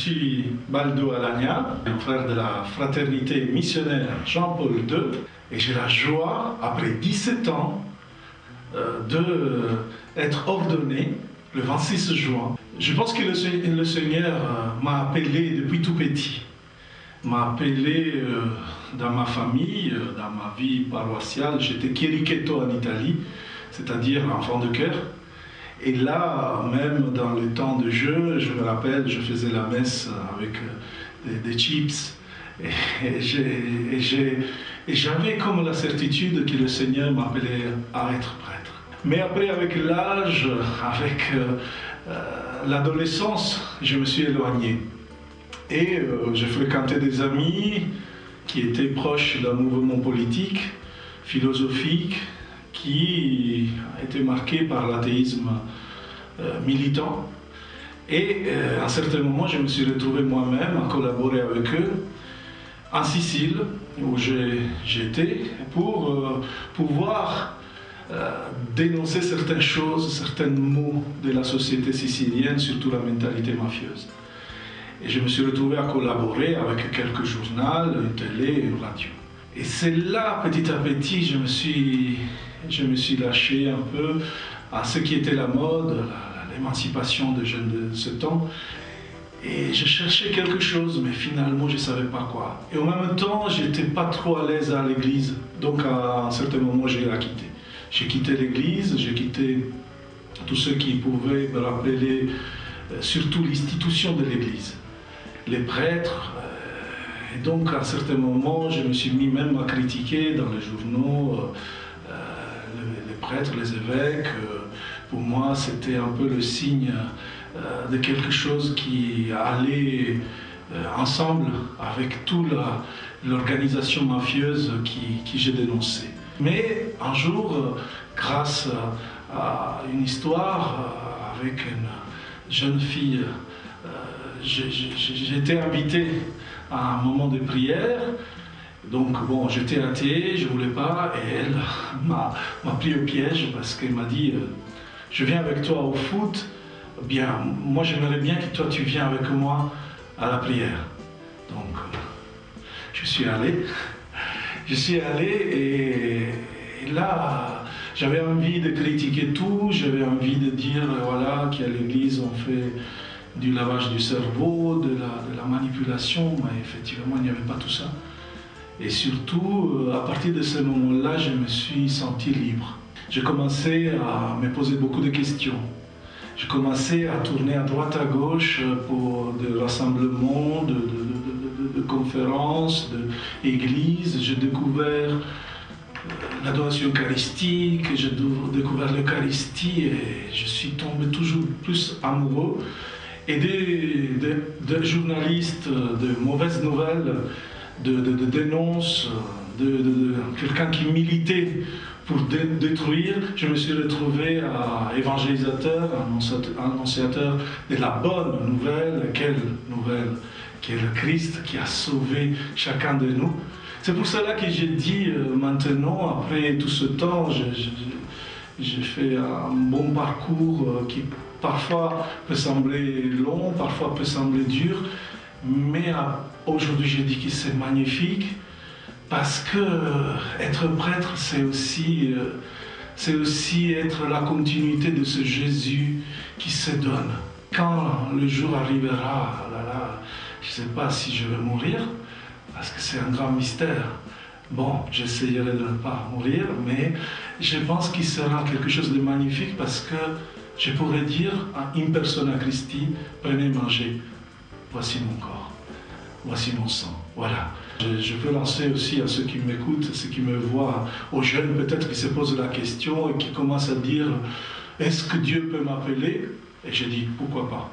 suis Baldo Alagna, un frère de la fraternité missionnaire Jean-Paul II, et j'ai la joie, après 17 ans, d'être ordonné le 26 juin. Je pense que le Seigneur m'a appelé depuis tout petit. M'a appelé dans ma famille, dans ma vie paroissiale. J'étais chierichetto en Italie, c'est-à-dire enfant de chœur. Et là, même dans le temps de jeu, je me rappelle, je faisais la messe avec des chips. Et j'avais comme la certitude que le Seigneur m'appelait à être prêtre. Mais après, avec l'âge, avec l'adolescence, je me suis éloigné. Et j'ai fréquenté des amis qui étaient proches d'un mouvement politique, philosophique, qui était marqué par l'athéisme militant. Et à un certain moment, je me suis retrouvé moi-même à collaborer avec eux en Sicile, où j'étais, pour pouvoir dénoncer certaines choses, certains maux de la société sicilienne, surtout la mentalité mafieuse. Et je me suis retrouvé à collaborer avec quelques journaux, une télé, une radio. Et c'est là, petit à petit, je me suis lâché un peu à ce qui était la mode, l'émancipation des jeunes de ce temps. Et je cherchais quelque chose, mais finalement, je ne savais pas quoi. Et en même temps, je n'étais pas trop à l'aise à l'église. Donc, à un certain moment, j'ai la quitté. J'ai quitté l'église, j'ai quitté tout ce qui pouvait me rappeler, surtout l'institution de l'église. Les prêtres. Et donc, à un certain moment, je me suis mis même à critiquer dans les journaux les prêtres, les évêques. Pour moi, c'était un peu le signe de quelque chose qui allait ensemble avec toute l'organisation mafieuse qui j'ai dénoncée. Mais un jour, grâce à une histoire avec une jeune fille, j'ai été invité à un moment de prière. Donc bon, j'étais athée, je ne voulais pas, et elle m'a pris au piège parce qu'elle m'a dit je viens avec toi au foot, bien, moi j'aimerais bien que toi tu viennes avec moi à la prière. Donc je suis allé et là j'avais envie de critiquer tout, j'avais envie de dire voilà qu'à l'église on fait du lavage du cerveau, de la manipulation, mais effectivement il n'y avait pas tout ça. Et surtout, à partir de ce moment-là, je me suis senti libre. J'ai commencé à me poser beaucoup de questions. J'ai commencé à tourner à droite à gauche pour des rassemblements, de conférences, d'églises. J'ai découvert l'adoration eucharistique, j'ai découvert l'Eucharistie et je suis tombé toujours plus amoureux. Et des journalistes de mauvaises nouvelles, de dénonces, de quelqu'un qui militait pour détruire, je me suis retrouvé à évangélisateur, annonciateur de la bonne nouvelle. Quelle nouvelle? Qui est le Christ qui a sauvé chacun de nous. C'est pour cela que j'ai dit maintenant, après tout ce temps, j'ai fait un bon parcours qui parfois peut sembler long, parfois peut sembler dur, mais aujourd'hui je dis que c'est magnifique parce que être prêtre c'est aussi être la continuité de ce Jésus qui se donne. Quand le jour arrivera, je ne sais pas si je vais mourir parce que c'est un grand mystère. Bon, j'essayerai de ne pas mourir, mais je pense qu'il sera quelque chose de magnifique parce que je pourrais dire à in persona Christi, prenez, mangez, voici mon corps, voici mon sang. Voilà. Je peux lancer aussi à ceux qui m'écoutent, ceux qui me voient, aux jeunes peut-être qui se posent la question et qui commencent à dire est-ce que Dieu peut m'appeler? Et j'ai dit pourquoi pas.